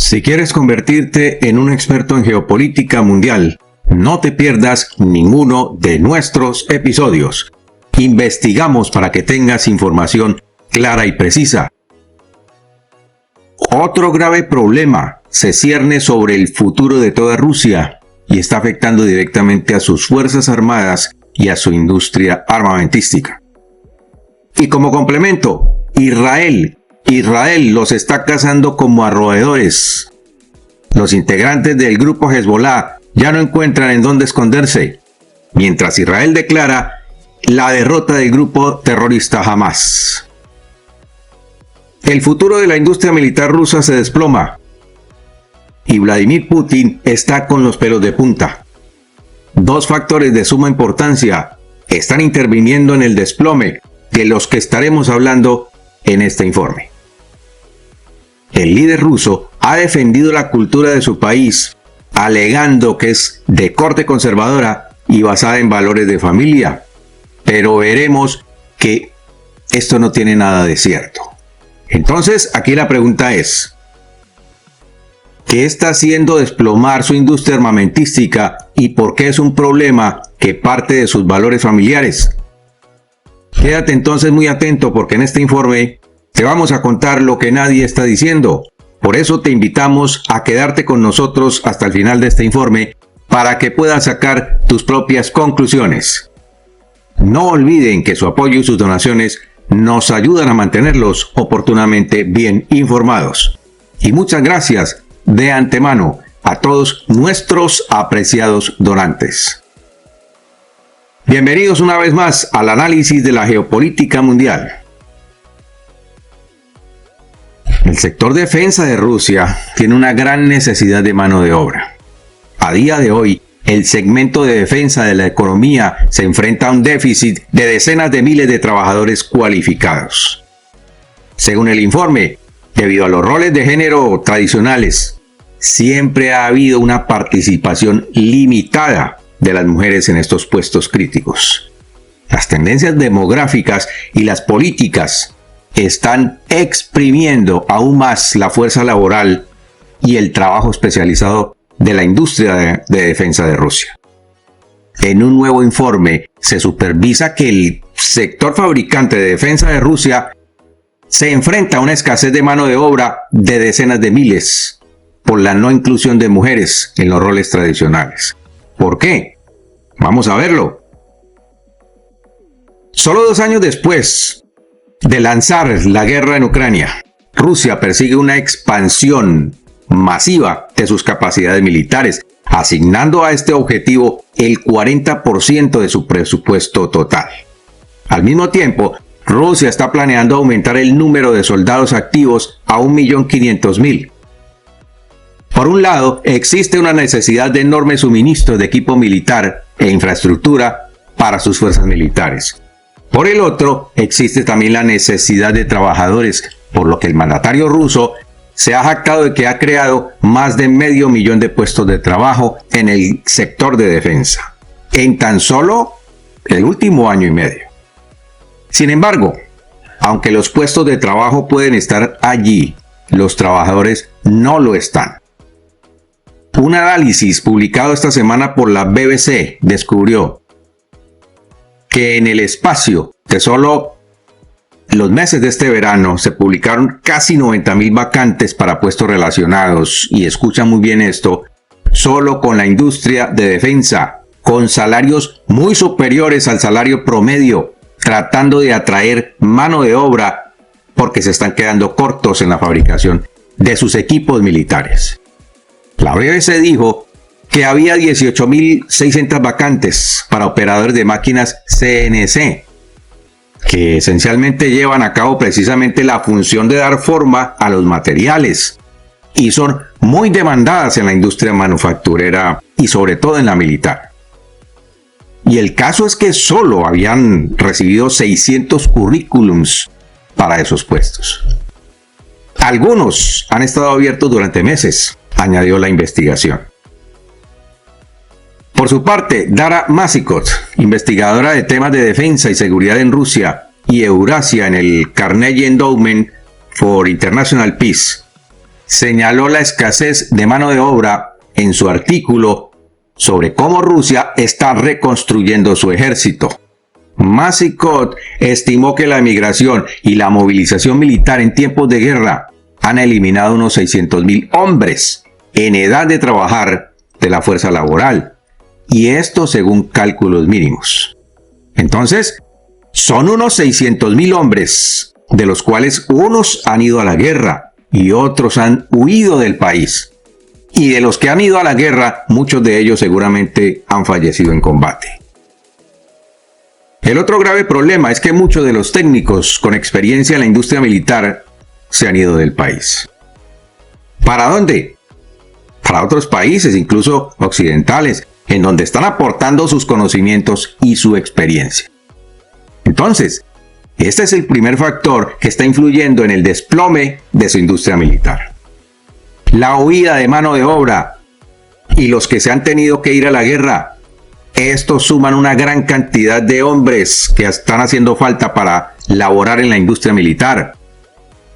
Si quieres convertirte en un experto en geopolítica mundial, no te pierdas ninguno de nuestros episodios. Investigamos para que tengas información clara y precisa. Otro grave problema se cierne sobre el futuro de toda Rusia y está afectando directamente a sus fuerzas armadas y a su industria armamentística. Y como complemento, Israel los está cazando como a roedores. Los integrantes del grupo Hezbollah ya no encuentran en dónde esconderse, mientras Israel declara la derrota del grupo terrorista Hamas. El futuro de la industria militar rusa se desploma y Vladimir Putin está con los pelos de punta. Dos factores de suma importancia están interviniendo en el desplome de los que estaremos hablando en este informe. El líder ruso ha defendido la cultura de su país, alegando que es de corte conservadora y basada en valores de familia. Pero veremos que esto no tiene nada de cierto. Entonces, aquí la pregunta es, ¿qué está haciendo desplomar su industria armamentística y por qué es un problema que parte de sus valores familiares? Quédate entonces muy atento porque en este informe te vamos a contar lo que nadie está diciendo. Por eso te invitamos a quedarte con nosotros hasta el final de este informe para que puedas sacar tus propias conclusiones. No olviden que su apoyo y sus donaciones nos ayudan a mantenerlos oportunamente bien informados. Y muchas gracias de antemano a todos nuestros apreciados donantes. Bienvenidos una vez más al análisis de la geopolítica mundial. El sector defensa de Rusia tiene una gran necesidad de mano de obra. A día de hoy, el segmento de defensa de la economía se enfrenta a un déficit de decenas de miles de trabajadores cualificados. Según el informe, debido a los roles de género tradicionales, siempre ha habido una participación limitada de las mujeres en estos puestos críticos. Las tendencias demográficas y las políticas están exprimiendo aún más la fuerza laboral y el trabajo especializado de la industria de defensa de Rusia. En un nuevo informe se supervisa que el sector fabricante de defensa de Rusia se enfrenta a una escasez de mano de obra de decenas de miles por la no inclusión de mujeres en los roles tradicionales. ¿Por qué? Vamos a verlo. Solo 2 años después de lanzar la guerra en Ucrania, Rusia persigue una expansión masiva de sus capacidades militares, asignando a este objetivo el 40% de su presupuesto total. Al mismo tiempo, Rusia está planeando aumentar el número de soldados activos a 1.500.000. Por un lado, existe una necesidad de enorme suministro de equipo militar e infraestructura para sus fuerzas militares. Por el otro, existe también la necesidad de trabajadores, por lo que el mandatario ruso se ha jactado de que ha creado más de 500.000 de puestos de trabajo en el sector de defensa, en tan solo el último año y medio. Sin embargo, aunque los puestos de trabajo pueden estar allí, los trabajadores no lo están. Un análisis publicado esta semana por la BBC descubrió que en el espacio de solo los meses de este verano se publicaron casi 90.000 vacantes para puestos relacionados, y escucha muy bien esto, solo con la industria de defensa, con salarios muy superiores al salario promedio, tratando de atraer mano de obra porque se están quedando cortos en la fabricación de sus equipos militares. La BBC dijo que había 18.600 vacantes para operadores de máquinas CNC, que esencialmente llevan a cabo precisamente la función de dar forma a los materiales y son muy demandadas en la industria manufacturera y sobre todo en la militar. Y el caso es que solo habían recibido 600 currículums para esos puestos. Algunos han estado abiertos durante meses, añadió la investigación. Por su parte, Dara Masikot, investigadora de temas de defensa y seguridad en Rusia y Eurasia en el Carnegie Endowment for International Peace, señaló la escasez de mano de obra en su artículo sobre cómo Rusia está reconstruyendo su ejército. Masikot estimó que la emigración y la movilización militar en tiempos de guerra han eliminado unos 600.000 hombres en edad de trabajar de la fuerza laboral, y esto según cálculos mínimos. Entonces, son unos 600.000 hombres, de los cuales unos han ido a la guerra y otros han huido del país. Y de los que han ido a la guerra, muchos de ellos seguramente han fallecido en combate. El otro grave problema es que muchos de los técnicos con experiencia en la industria militar se han ido del país. ¿Para dónde? Para otros países, incluso occidentales, en donde están aportando sus conocimientos y su experiencia. Entonces, este es el primer factor que está influyendo en el desplome de su industria militar. La huida de mano de obra y los que se han tenido que ir a la guerra. Estos suman una gran cantidad de hombres que están haciendo falta para laborar en la industria militar.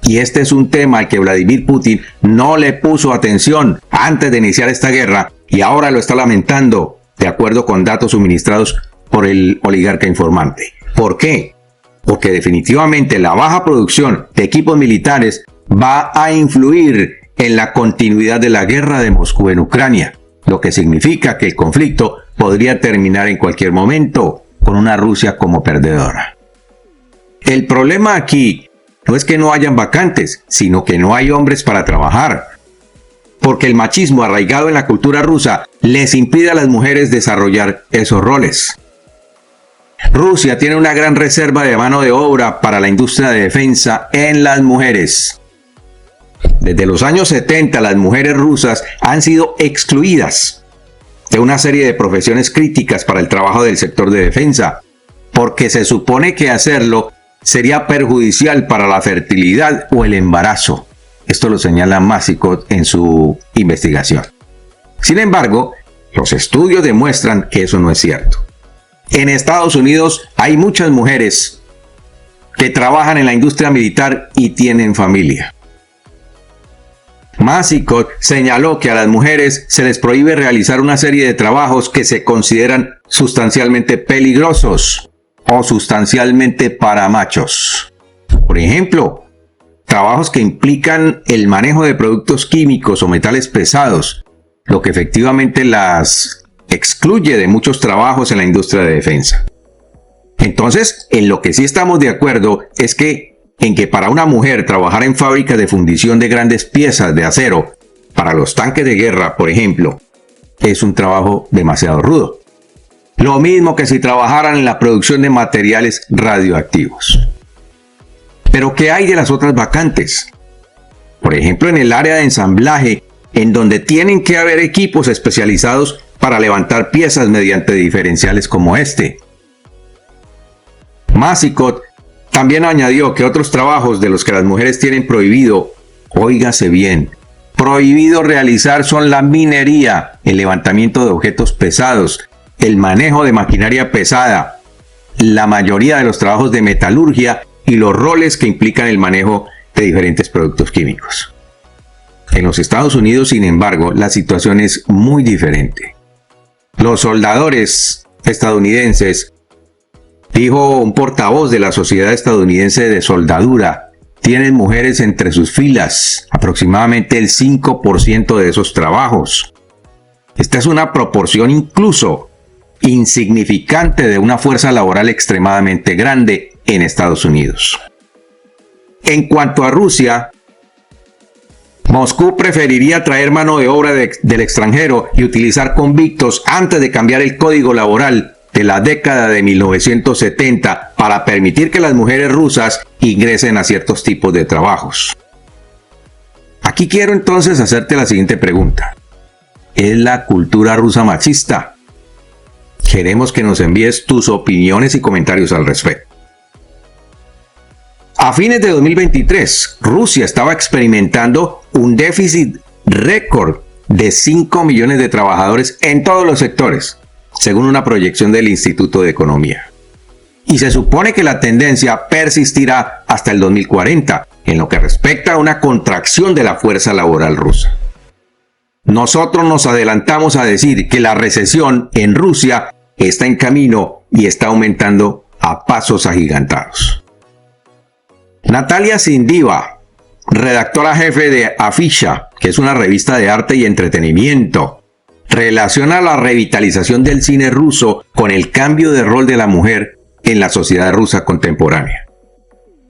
Y este es un tema al que Vladimir Putin no le puso atención antes de iniciar esta guerra y ahora lo está lamentando, de acuerdo con datos suministrados por el oligarca informante. ¿Por qué? Porque definitivamente la baja producción de equipos militares va a influir en la continuidad de la guerra de Moscú en Ucrania, lo que significa que el conflicto podría terminar en cualquier momento con una Rusia como perdedora. El problema aquí no es que no hayan vacantes, sino que no hay hombres para trabajar. Porque el machismo arraigado en la cultura rusa les impide a las mujeres desarrollar esos roles. Rusia tiene una gran reserva de mano de obra para la industria de defensa en las mujeres. Desde los años 70 las mujeres rusas han sido excluidas de una serie de profesiones críticas para el trabajo del sector de defensa, porque se supone que hacerlo sería perjudicial para la fertilidad o el embarazo. Esto lo señala Masikot en su investigación. Sin embargo, los estudios demuestran que eso no es cierto. En Estados Unidos hay muchas mujeres que trabajan en la industria militar y tienen familia. Masikot señaló que a las mujeres se les prohíbe realizar una serie de trabajos que se consideran sustancialmente peligrosos o sustancialmente para machos. Por ejemplo, trabajos que implican el manejo de productos químicos o metales pesados, lo que efectivamente las excluye de muchos trabajos en la industria de defensa. Entonces, en lo que sí estamos de acuerdo es que para una mujer trabajar en fábricas de fundición de grandes piezas de acero para los tanques de guerra, por ejemplo, es un trabajo demasiado rudo. Lo mismo que si trabajaran en la producción de materiales radioactivos. Pero ¿qué hay de las otras vacantes? Por ejemplo, en el área de ensamblaje, en donde tienen que haber equipos especializados para levantar piezas mediante diferenciales como este. Masikot también añadió que otros trabajos de los que las mujeres tienen prohibido, óigase bien, prohibido realizar son la minería, el levantamiento de objetos pesados, el manejo de maquinaria pesada, la mayoría de los trabajos de metalurgia y los roles que implican el manejo de diferentes productos químicos. En los Estados Unidos, sin embargo, la situación es muy diferente. Los soldadores estadounidenses, dijo un portavoz de la Sociedad Estadounidense de Soldadura, tienen mujeres entre sus filas, aproximadamente el 5% de esos trabajos. Esta es una proporción incluso insignificante de una fuerza laboral extremadamente grande en Estados Unidos. En cuanto a Rusia, Moscú preferiría traer mano de obra del extranjero y utilizar convictos antes de cambiar el código laboral de la década de 1970 para permitir que las mujeres rusas ingresen a ciertos tipos de trabajos. Aquí quiero entonces hacerte la siguiente pregunta. ¿Es la cultura rusa machista? Queremos que nos envíes tus opiniones y comentarios al respecto. A fines de 2023, Rusia estaba experimentando un déficit récord de 5 millones de trabajadores en todos los sectores, según una proyección del Instituto de Economía. Y se supone que la tendencia persistirá hasta el 2040, en lo que respecta a una contracción de la fuerza laboral rusa. Nosotros nos adelantamos a decir que la recesión en Rusia está en camino y está aumentando a pasos agigantados. Natalia Sindiva, redactora jefe de Afisha, que es una revista de arte y entretenimiento, relaciona la revitalización del cine ruso con el cambio de rol de la mujer en la sociedad rusa contemporánea.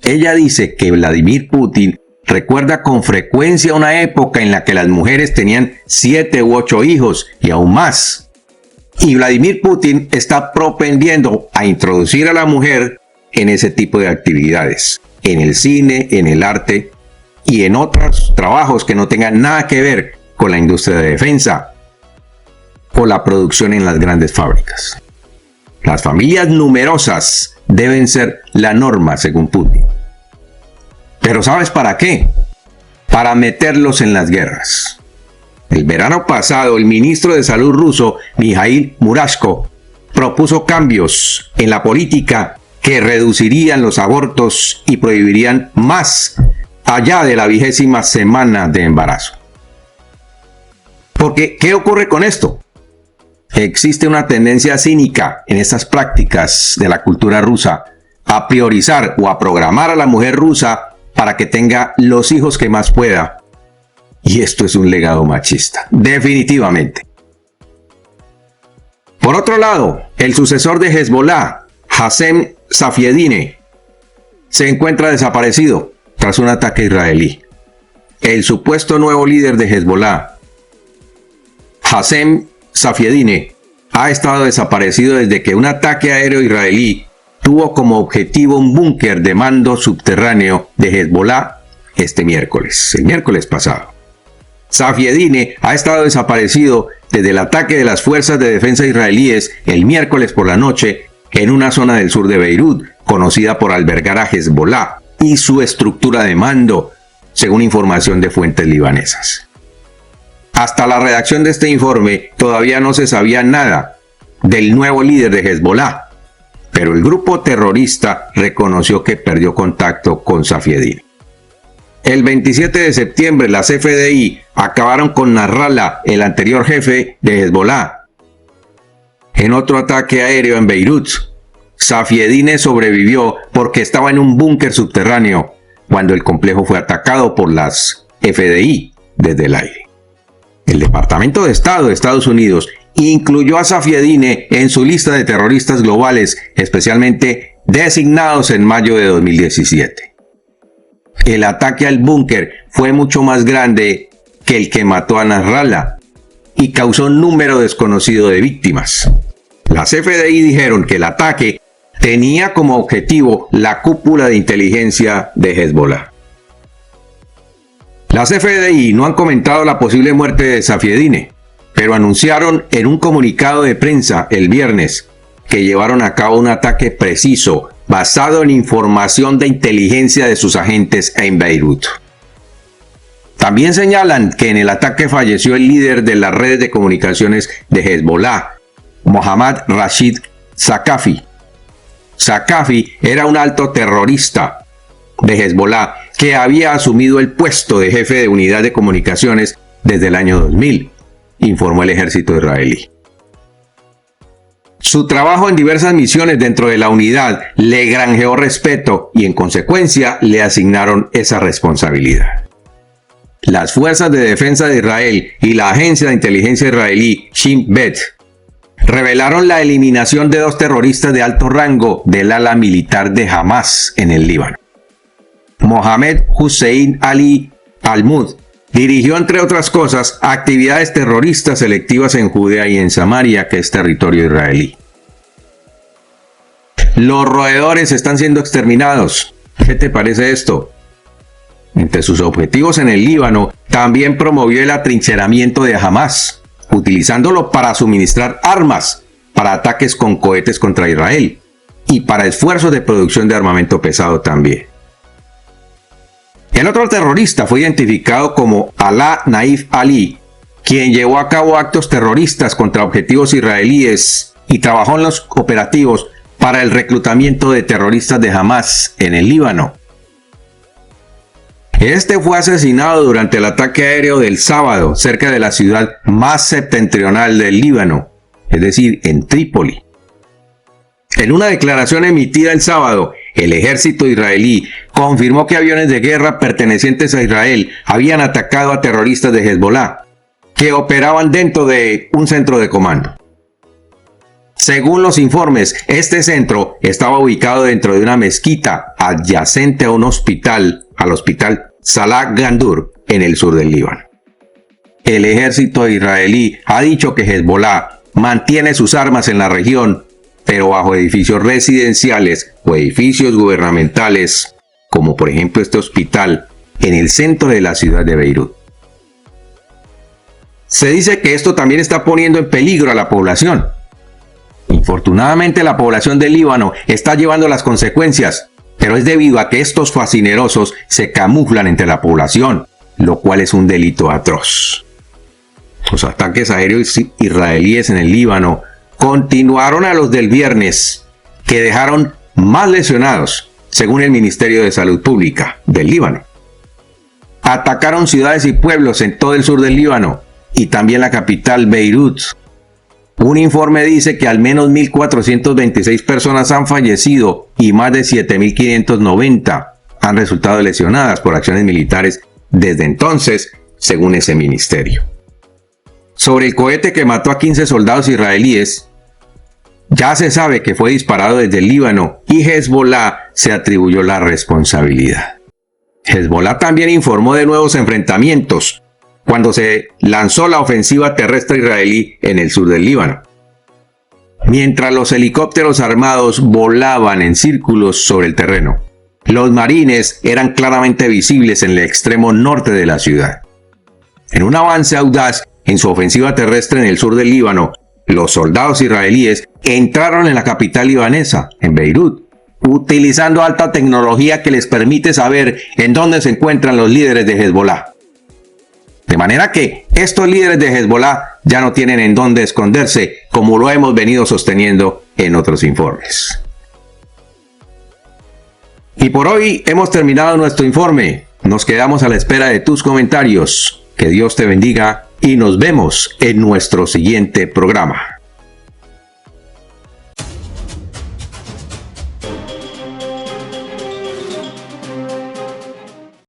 Ella dice que Vladimir Putin recuerda con frecuencia una época en la que las mujeres tenían 7 u 8 hijos y aún más. Y Vladimir Putin está propendiendo a introducir a la mujer en ese tipo de actividades, en el cine, en el arte y en otros trabajos que no tengan nada que ver con la industria de defensa o la producción en las grandes fábricas. Las familias numerosas deben ser la norma, según Putin. Pero ¿sabes para qué? Para meterlos en las guerras. El verano pasado, el ministro de Salud ruso, Mikhail Murashko, propuso cambios en la política que reducirían los abortos y prohibirían más allá de la 20ª semana de embarazo. Porque, ¿qué ocurre con esto? Existe una tendencia cínica en estas prácticas de la cultura rusa a priorizar o a programar a la mujer rusa para que tenga los hijos que más pueda. Y esto es un legado machista, definitivamente. Por otro lado, el sucesor de Hezbollah, Hassem Safiedine, se encuentra desaparecido tras un ataque israelí. El supuesto nuevo líder de Hezbollah, Hassem Safiedine, ha estado desaparecido desde que un ataque aéreo israelí tuvo como objetivo un búnker de mando subterráneo de Hezbollah el miércoles pasado. Safiedine ha estado desaparecido desde el ataque de las fuerzas de defensa israelíes el miércoles por la noche en una zona del sur de Beirut, conocida por albergar a Hezbollah y su estructura de mando, según información de fuentes libanesas. Hasta la redacción de este informe todavía no se sabía nada del nuevo líder de Hezbollah, pero el grupo terrorista reconoció que perdió contacto con Safiedine. El 27 de septiembre las FDI acabaron con Nasrallah, el anterior jefe de Hezbollah. En otro ataque aéreo en Beirut, Safiedine sobrevivió porque estaba en un búnker subterráneo cuando el complejo fue atacado por las FDI desde el aire. El Departamento de Estado de Estados Unidos incluyó a Safiedine en su lista de terroristas globales, especialmente designados en mayo de 2017. El ataque al búnker fue mucho más grande que el que mató a Nasrallah y causó un número desconocido de víctimas. Las FDI dijeron que el ataque tenía como objetivo la cúpula de inteligencia de Hezbollah. Las FDI no han comentado la posible muerte de Safiedine, pero anunciaron en un comunicado de prensa el viernes que llevaron a cabo un ataque preciso basado en información de inteligencia de sus agentes en Beirut. También señalan que en el ataque falleció el líder de las redes de comunicaciones de Hezbollah, Mohammad Rashid Zakafi. Zakafi era un alto terrorista de Hezbollah que había asumido el puesto de jefe de unidad de comunicaciones desde el año 2000, informó el ejército israelí. Su trabajo en diversas misiones dentro de la unidad le granjeó respeto y en consecuencia le asignaron esa responsabilidad. Las fuerzas de defensa de Israel y la agencia de inteligencia israelí Shin Bet revelaron la eliminación de 2 terroristas de alto rango del ala militar de Hamas en el Líbano. Mohamed Hussein Ali Al-Mud dirigió, entre otras cosas, actividades terroristas selectivas en Judea y en Samaria, que es territorio israelí. Los roedores están siendo exterminados. ¿Qué te parece esto? Entre sus objetivos en el Líbano, también promovió el atrincheramiento de Hamas, utilizándolo para suministrar armas para ataques con cohetes contra Israel y para esfuerzos de producción de armamento pesado también. El otro terrorista fue identificado como Alaa Naif Ali, quien llevó a cabo actos terroristas contra objetivos israelíes y trabajó en los operativos para el reclutamiento de terroristas de Hamas en el Líbano. Este fue asesinado durante el ataque aéreo del sábado cerca de la ciudad más septentrional del Líbano, es decir, en Trípoli. En una declaración emitida el sábado, el ejército israelí confirmó que aviones de guerra pertenecientes a Israel habían atacado a terroristas de Hezbolá, que operaban dentro de un centro de comando. Según los informes, este centro estaba ubicado dentro de una mezquita adyacente a un hospital, al hospital Salah Gandour, en el sur del Líbano. El ejército israelí ha dicho que Hezbolá mantiene sus armas en la región, pero bajo edificios residenciales o edificios gubernamentales, como por ejemplo este hospital, en el centro de la ciudad de Beirut. Se dice que esto también está poniendo en peligro a la población. Infortunadamente, la población del Líbano está llevando las consecuencias, pero es debido a que estos fascinerosos se camuflan entre la población, lo cual es un delito atroz. Los ataques aéreos israelíes en el Líbano continuaron a los del viernes, que dejaron más lesionados, según el Ministerio de Salud Pública del Líbano. Atacaron ciudades y pueblos en todo el sur del Líbano y también la capital Beirut. Un informe dice que al menos 1.426 personas han fallecido y más de 7.590 han resultado lesionadas por acciones militares desde entonces, según ese ministerio. Sobre el cohete que mató a 15 soldados israelíes, ya se sabe que fue disparado desde el Líbano y Hezbolá se atribuyó la responsabilidad. Hezbolá también informó de nuevos enfrentamientos cuando se lanzó la ofensiva terrestre israelí en el sur del Líbano. Mientras los helicópteros armados volaban en círculos sobre el terreno, los marines eran claramente visibles en el extremo norte de la ciudad. En un avance audaz en su ofensiva terrestre en el sur del Líbano, los soldados israelíes entraron en la capital libanesa, en Beirut, utilizando alta tecnología que les permite saber en dónde se encuentran los líderes de Hezbolá. De manera que estos líderes de Hezbolá ya no tienen en dónde esconderse, como lo hemos venido sosteniendo en otros informes. Y por hoy hemos terminado nuestro informe. Nos quedamos a la espera de tus comentarios. Que Dios te bendiga y nos vemos en nuestro siguiente programa.